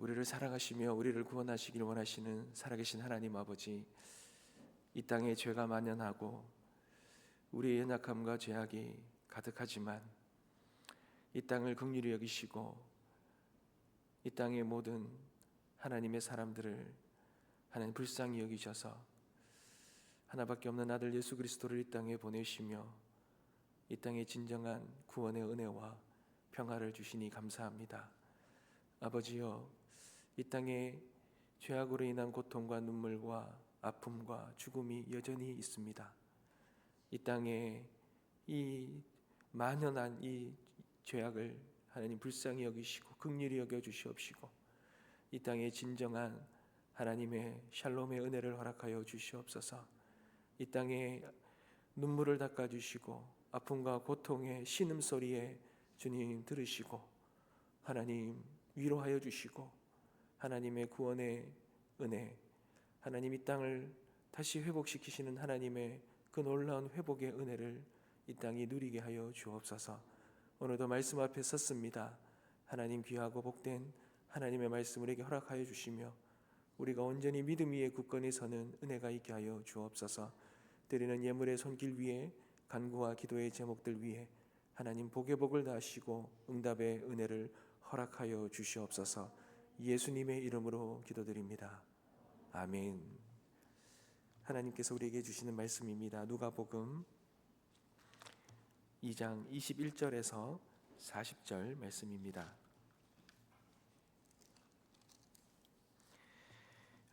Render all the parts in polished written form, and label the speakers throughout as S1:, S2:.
S1: 우리를 사랑하시며 우리를 구원하시길 원하시는 살아계신 하나님 아버지, 이 땅에 죄가 만연하고 우리의 연약함과 죄악이 가득하지만 이 땅을 긍휼히 여기시고 이 땅의 모든 하나님의 사람들을 하나님 불쌍히 여기셔서 하나밖에 없는 아들 예수 그리스도를 이 땅에 보내시며 이 땅에 진정한 구원의 은혜와 평화를 주시니 감사합니다. 아버지여, 이 땅에 죄악으로 인한 고통과 눈물과 아픔과 죽음이 여전히 있습니다. 이 땅에 이 만연한 이 죄악을 하나님 불쌍히 여기시고 긍휼히 여겨 주시옵시고 이 땅에 진정한 하나님의 샬롬의 은혜를 허락하여 주시옵소서. 이 땅에 눈물을 닦아주시고 아픔과 고통의 신음소리에 주님 들으시고 하나님 위로하여 주시고 하나님의 구원의 은혜, 하나님 이 땅을 다시 회복시키시는 하나님의 그 놀라운 회복의 은혜를 이 땅이 누리게 하여 주옵소서. 오늘도 말씀 앞에 섰습니다. 하나님 귀하고 복된 하나님의 말씀을 우리에게 허락하여 주시며 우리가 온전히 믿음 위에 굳건히 서는 은혜가 있게 하여 주옵소서. 드리는 예물의 손길 위에 간구와 기도의 제목들 위에 하나님 복의 복을 다하시고 응답의 은혜를 허락하여 주시옵소서. 예수님의 이름으로 기도드립니다. 아멘. 하나님께서 우리에게 주시는 말씀입니다. 누가복음 2장 21절에서 40절 말씀입니다.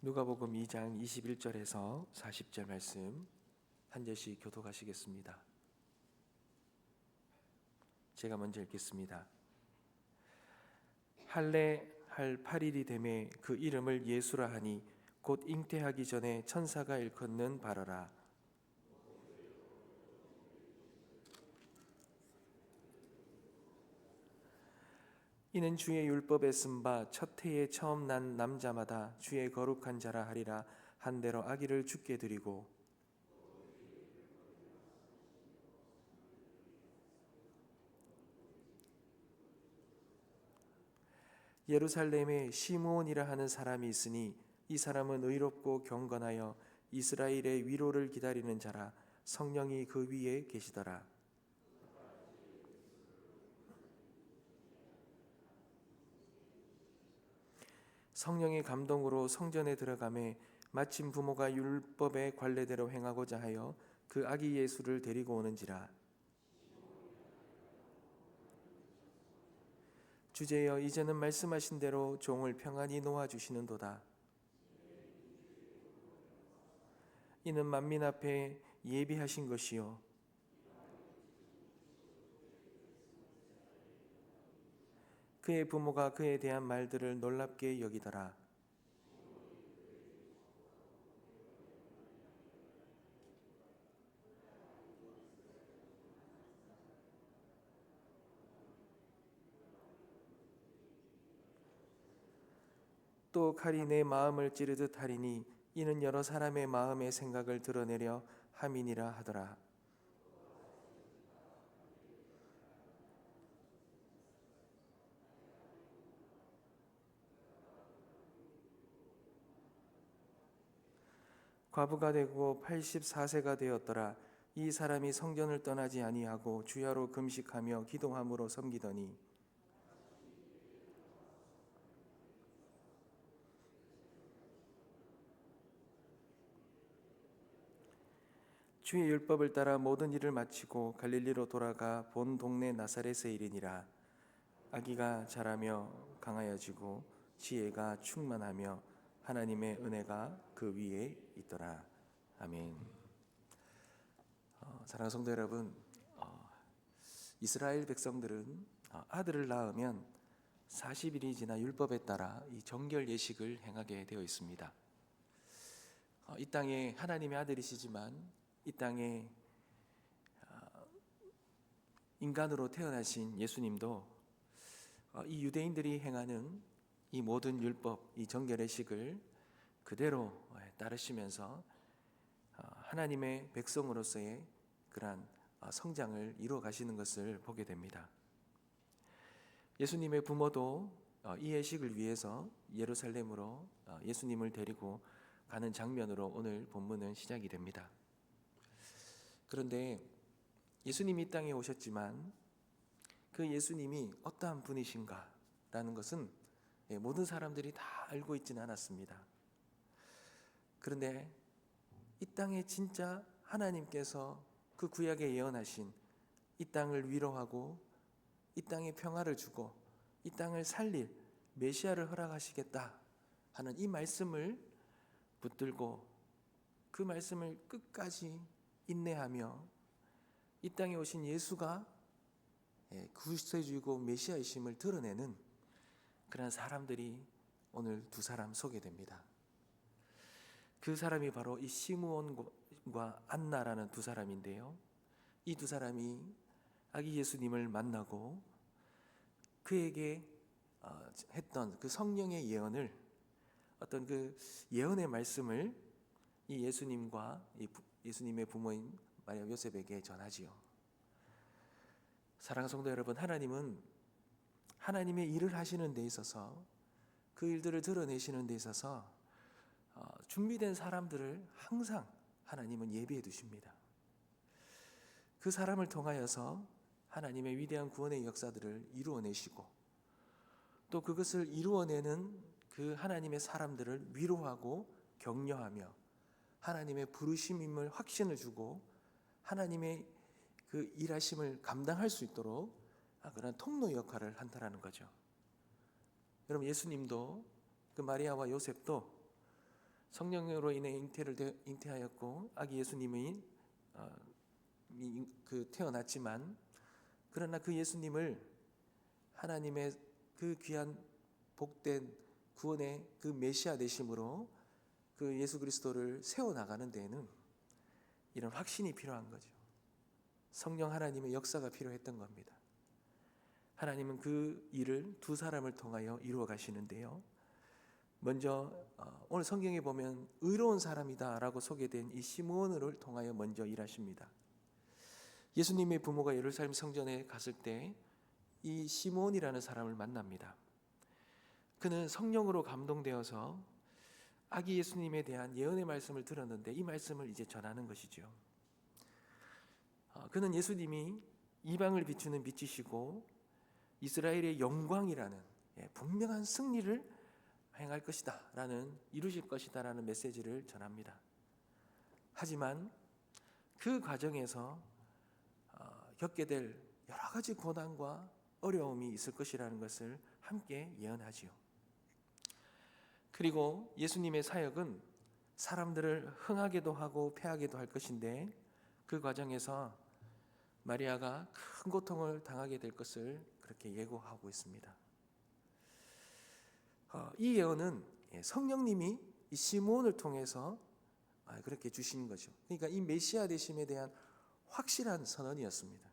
S1: 누가복음 2장 21절에서 40절 말씀 한 절씩 교독하시겠습니다. 제가 먼저 읽겠습니다. 할례할 8일이 되매 그 이름을 예수라 하니 곧 잉태하기 전에 천사가 일컫는 바라라. 이는 주의 율법에 쓴 바 첫 해에 처음 난 남자마다 주의 거룩한 자라 하리라 한 대로 아기를 주께 드리고 예루살렘에 시므온이라 하는 사람이 있으니 이 사람은 의롭고 경건하여 이스라엘의 위로를 기다리는 자라. 성령이 그 위에 계시더라. 성령의 감동으로 성전에 들어가매 마침 부모가 율법의 관례대로 행하고자 하여 그 아기 예수를 데리고 오는지라. 주제여, 이제는 말씀하신 대로 종을 평안히 놓아주시는도다. 이는 만민 앞에 예비하신 것이요 그의 부모가 그에 대한 말들을 놀랍게 여기더라. 또 칼이 내 마음을 찌르듯 하리니 이는 여러 사람의 마음의 생각을 드러내려 함이니라 하더라. 과부가 되고 84세가 되었더라. 이 사람이 성전을 떠나지 아니하고 주야로 금식하며 기도함으로 섬기더니 주의 율법을 따라 모든 일을 마치고 갈릴리로 돌아가 본 동네 나사렛에 이르니라. 아기가 자라며 강하여지고 지혜가 충만하며 하나님의 은혜가 그 위에 있더라. 아멘. 사랑하는 성도 여러분, 이스라엘 백성들은 아들을 낳으면 40일이 지나 율법에 따라 이 정결 예식을 행하게 되어 있습니다. 이 땅에 하나님의 아들이시지만 이 땅에 인간으로 태어나신 예수님도 이 유대인들이 행하는 이 모든 율법, 이 정결의식을 그대로 따르시면서 하나님의 백성으로서의 그러한 성장을 이루어 가시는 것을 보게 됩니다. 예수님의 부모도 이 예식을 위해서 예루살렘으로 예수님을 데리고 가는 장면으로 오늘 본문은 시작이 됩니다. 그런데 예수님이 이 땅에 오셨지만 그 예수님이 어떠한 분이신가라는 것은 모든 사람들이 다 알고 있지는 않았습니다. 그런데 이 땅에 진짜 하나님께서 그 구약에 예언하신 이 땅을 위로하고 이 땅에 평화를 주고 이 땅을 살릴 메시아를 허락하시겠다 하는 이 말씀을 붙들고 그 말씀을 끝까지 인내하며 이 땅에 오신 예수가 구세주이고 메시아이심을 드러내는 그런 사람들이 오늘 두 사람 소개됩니다. 그 사람이 바로 이 시므온과 안나라는 두 사람인데요, 이 두 사람이 아기 예수님을 만나고 그에게 했던 그 성령의 예언을, 어떤 그 예언의 말씀을 이 예수님과 예수님의 부모인 마리아 요셉에게 전하지요. 사랑하는 성도 여러분, 하나님은 하나님의 일을 하시는 데 있어서, 그 일들을 드러내시는 데 있어서 준비된 사람들을 항상 하나님은 예비해 두십니다. 그 사람을 통하여서 하나님의 위대한 구원의 역사들을 이루어내시고, 또 그것을 이루어내는 그 하나님의 사람들을 위로하고 격려하며 하나님의 부르심임을 확신을 주고 하나님의 그 일하심을 감당할 수 있도록 그런 통로 역할을 한다라는 거죠. 여러분, 예수님도 그 마리아와 요셉도 성령으로 인해 잉태하였고 아기 예수님이 태어났지만, 그러나 그 예수님을 하나님의 그 귀한 복된 구원의 그 메시아 되심으로 그 예수 그리스도를 세워나가는 데에는 이런 확신이 필요한 거죠. 성령 하나님의 역사가 필요했던 겁니다. 하나님은 그 일을 두 사람을 통하여 이루어 가시는데요, 먼저 오늘 성경에 보면 의로운 사람이다 라고 소개된 이 시므온을 통하여 먼저 일하십니다. 예수님의 부모가 예루살렘 성전에 갔을 때 이 시므온이라는 사람을 만납니다. 그는 성령으로 감동되어서 아기 예수님에 대한 예언의 말씀을 들었는데 이 말씀을 이제 전하는 것이죠. 그는 예수님이 이방을 비추는 빛이시고 이스라엘의 영광이라는 분명한 승리를 행할 것이다 라는, 이루실 것이다 라는 메시지를 전합니다. 하지만 그 과정에서 겪게 될 여러 가지 고난과 어려움이 있을 것이라는 것을 함께 예언하지요. 그리고 예수님의 사역은 사람들을 흥하게도 하고 패하게도 할 것인데 그 과정에서 마리아가 큰 고통을 당하게 될 것을 그렇게 예고하고 있습니다. 이 예언은 성령님이 이 시므온을 통해서 그렇게 주신 거죠. 그러니까 이 메시아 되심에 대한 확실한 선언이었습니다.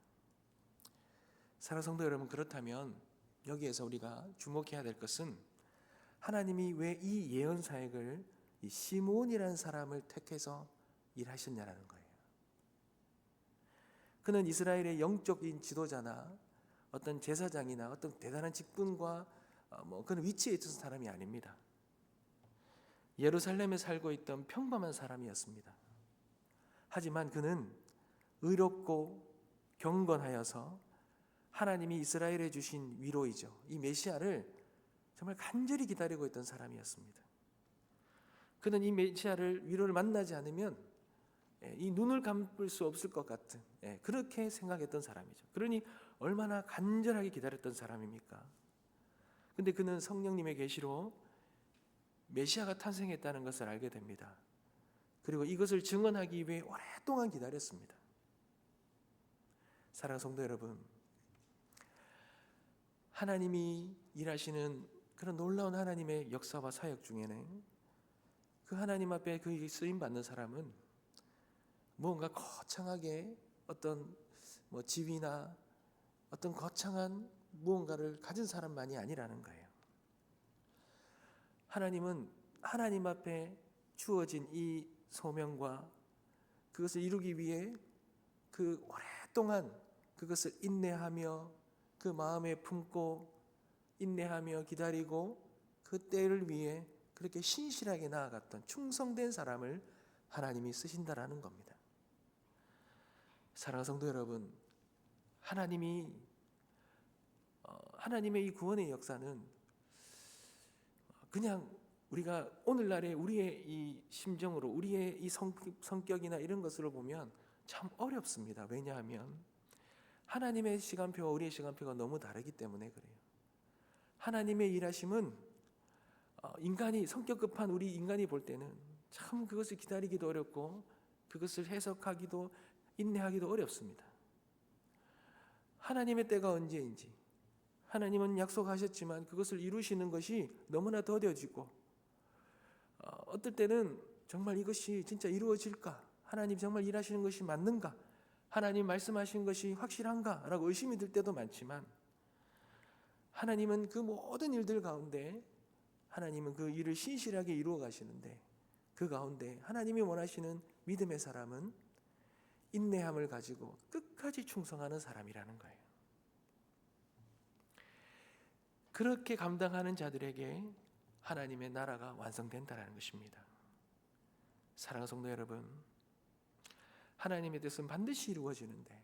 S1: 사랑하는 성도 여러분, 그렇다면 여기에서 우리가 주목해야 될 것은 하나님이 왜 이 예언 사역을 이 시므온이라는 사람을 택해서 일하셨냐라는 거예요. 그는 이스라엘의 영적인 지도자나 어떤 제사장이나 어떤 대단한 직분과 그런 위치에 있던 사람이 아닙니다. 예루살렘에 살고 있던 평범한 사람이었습니다. 하지만 그는 의롭고 경건하여서 하나님이 이스라엘에 주신 위로이죠, 이 메시아를 정말 간절히 기다리고 있던 사람이었습니다. 그는 이 메시아를, 위로를 만나지 않으면 이 눈을 감을 수 없을 것 같은 그렇게 생각했던 사람이죠. 그러니 얼마나 간절하게 기다렸던 사람입니까? 근데 그는 성령님의 계시로 메시아가 탄생했다는 것을 알게 됩니다. 그리고 이것을 증언하기 위해 오랫동안 기다렸습니다. 사랑하는 성도 여러분, 하나님이 일하시는 그런 놀라운 하나님의 역사와 사역 중에는 그 하나님 앞에 그 쓰임 받는 사람은 뭔가 거창하게 어떤 지위나 어떤 거창한 무언가를 가진 사람만이 아니라는 거예요. 하나님은 하나님 앞에 주어진 이 소명과 그것을 이루기 위해 그 오랫동안 그것을 인내하며 그 마음에 품고 인내하며 기다리고 그 때를 위해 그렇게 신실하게 나아갔던 충성된 사람을 하나님이 쓰신다라는 겁니다. 사랑하는 성도 여러분, 하나님의 이 구원의 역사는 그냥 우리가 오늘날의 우리의 이 심정으로, 우리의 이 성격이나 이런 것으로 보면 참 어렵습니다. 왜냐하면 하나님의 시간표와 우리의 시간표가 너무 다르기 때문에 그래요. 하나님의 일하심은 인간이, 성격 급한 우리 인간이 볼 때는 참 그것을 기다리기도 어렵고 그것을 해석하기도, 인내하기도 어렵습니다. 하나님의 때가 언제인지, 하나님은 약속하셨지만 그것을 이루시는 것이 너무나 더뎌지고, 어떨 때는 정말 이것이 진짜 이루어질까? 하나님 정말 일하시는 것이 맞는가? 하나님 말씀하신 것이 확실한가? 라고 의심이 들 때도 많지만, 하나님은 그 모든 일들 가운데 하나님은 그 일을 신실하게 이루어 가시는데, 그 가운데 하나님이 원하시는 믿음의 사람은 인내함을 가지고 끝까지 충성하는 사람이라는 거예요. 그렇게 감당하는 자들에게 하나님의 나라가 완성된다는 것입니다. 사랑하는 성도 여러분, 하나님의 뜻은 반드시 이루어지는데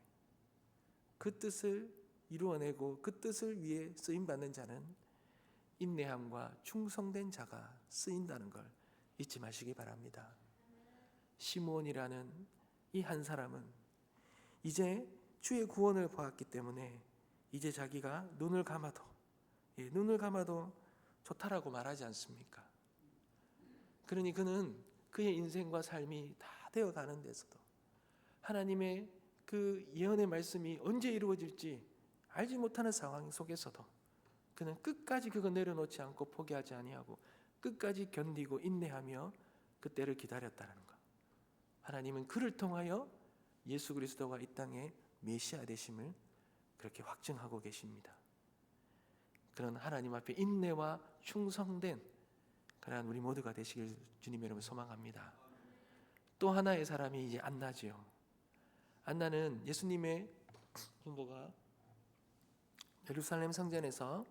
S1: 그 뜻을 이루어내고 그 뜻을 위해 쓰임받는 자는 인내함과 충성된 자가 쓰인다는 걸 잊지 마시기 바랍니다. 시므온이라는 이 한 사람은 이제 주의 구원을 보았기 때문에 이제 자기가 눈을 감아도 좋다라고 말하지 않습니까? 그러니 그는 그의 인생과 삶이 다 되어가는 데서도 하나님의 그 예언의 말씀이 언제 이루어질지 알지 못하는 상황 속에서도 그는 끝까지 그거 내려놓지 않고 포기하지 아니하고 끝까지 견디고 인내하며 그 때를 기다렸다는 것. 하나님은 그를 통하여 예수 그리스도가 이 땅에 메시아 되심을 그렇게 확증하고 계십니다. 그런 하나님 앞에 인내와 충성된 그러한 우리 모두가 되시길 주님 여러분 소망합니다. 또 하나의 사람이 이제 안나지요. 안나는 예수님의 부모가 예루살렘 성전에서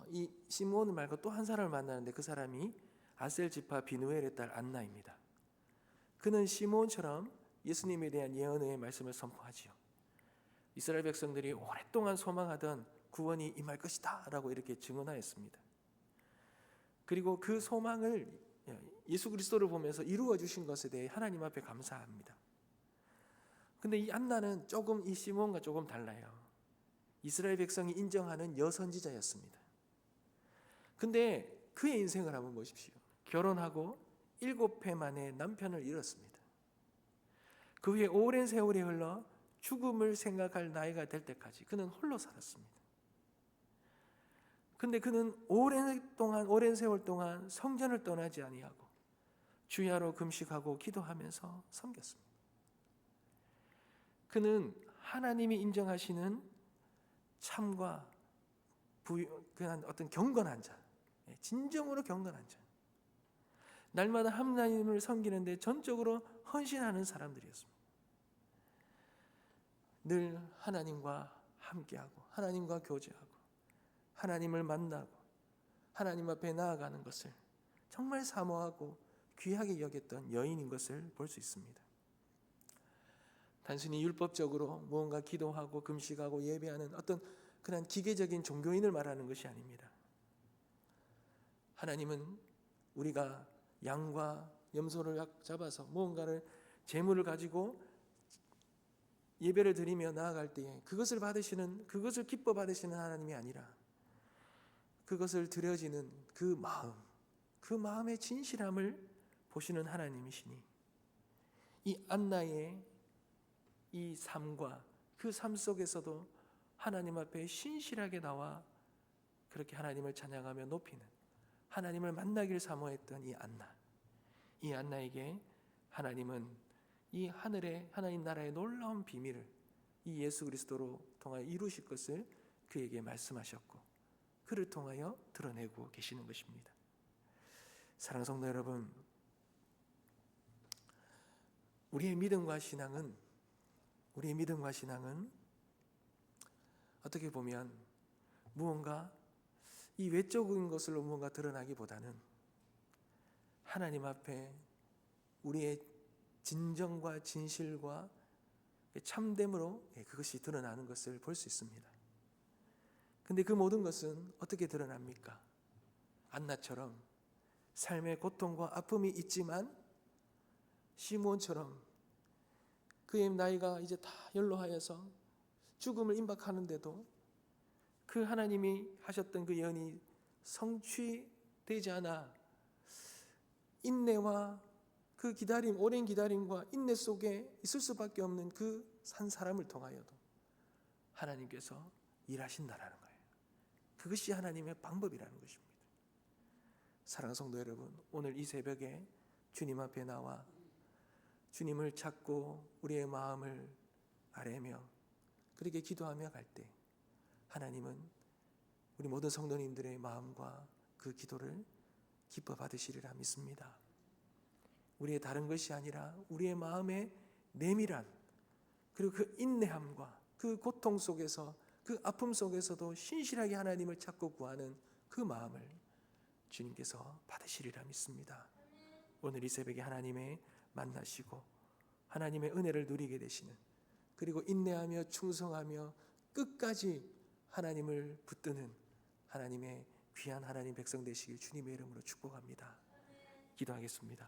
S1: 이 시므온 말고 또 한 사람을 만나는데 그 사람이 아셀 지파 비누엘의 딸 안나입니다. 그는 시므온처럼 예수님에 대한 예언의 말씀을 선포하지요. 이스라엘 백성들이 오랫동안 소망하던 구원이 임할 것이다 라고 이렇게 증언하였습니다. 그리고 그 소망을 예수 그리스도를 보면서 이루어 주신 것에 대해 하나님 앞에 감사합니다. 근데 이 안나는 조금 이 시므온과 조금 달라요. 이스라엘 백성이 인정하는 여선지자였습니다. 근데 그의 인생을 한번 보십시오. 결혼하고 7회 만에 남편을 잃었습니다. 그 후에 오랜 세월이 흘러 죽음을 생각할 나이가 될 때까지 그는 홀로 살았습니다. 근데 그는 오랜 세월 동안 성전을 떠나지 아니하고 주야로 금식하고 기도하면서 섬겼습니다. 그는 하나님이 인정하시는 참과 그냥 어떤 경건한 자, 진정으로 경건한 자, 날마다 하나님을 섬기는데 전적으로 헌신하는 사람들이었습니다. 늘 하나님과 함께하고 하나님과 교제하고 하나님을 만나고 하나님 앞에 나아가는 것을 정말 사모하고 귀하게 여겼던 여인인 것을 볼 수 있습니다. 단순히 율법적으로 무언가 기도하고 금식하고 예배하는 어떤 그런 기계적인 종교인을 말하는 것이 아닙니다. 하나님은 우리가 양과 염소를 잡아서 무언가를 제물을 가지고 예배를 드리며 나아갈 때에 그것을 기뻐 받으시는 하나님이 아니라 그것을 드려지는 그 마음의 진실함을 보시는 하나님이시니 이 안나의 이 삶과 그 삶 속에서도 하나님 앞에 신실하게 나와 그렇게 하나님을 찬양하며 높이는 하나님을 만나길 사모했던 이 안나에게 하나님은 이 하나님 나라의 놀라운 비밀을 이 예수 그리스도로 통하여 이루실 것을 그에게 말씀하셨고 그를 통하여 드러내고 계시는 것입니다. 사랑하는 성도 여러분, 우리의 믿음과 신앙은 어떻게 보면 무언가 이 외적인 것으로 뭔가 드러나기보다는 하나님 앞에 우리의 진정과 진실과 참됨으로 그것이 드러나는 것을 볼 수 있습니다. 근데 그 모든 것은 어떻게 드러납니까? 안나처럼 삶의 고통과 아픔이 있지만 시므온처럼 그의 나이가 이제 다 연로하여서 죽음을 임박하는데도 그 하나님이 하셨던 그 예언이 성취되지 않아 인내와 그 기다림, 오랜 기다림과 인내 속에 있을 수밖에 없는 그 한 사람을 통하여도 하나님께서 일하신다라는 거예요. 그것이 하나님의 방법이라는 것입니다. 사랑하는 성도 여러분, 오늘 이 새벽에 주님 앞에 나와 주님을 찾고 우리의 마음을 아뢰며 그렇게 기도하며 갈 때 하나님은 우리 모든 성도님들의 마음과 그 기도를 기뻐 받으시리라 믿습니다. 우리의 다른 것이 아니라 우리의 마음의 내밀한 그리고 그 인내함과 그 고통 속에서 그 아픔 속에서도 신실하게 하나님을 찾고 구하는 그 마음을 주님께서 받으시리라 믿습니다. 오늘 이 새벽에 하나님의 만나시고 하나님의 은혜를 누리게 되시는, 그리고 인내하며 충성하며 끝까지 하나님을 붙드는 하나님의 귀한 하나님 백성 되시길 주님의 이름으로 축복합니다. 기도하겠습니다.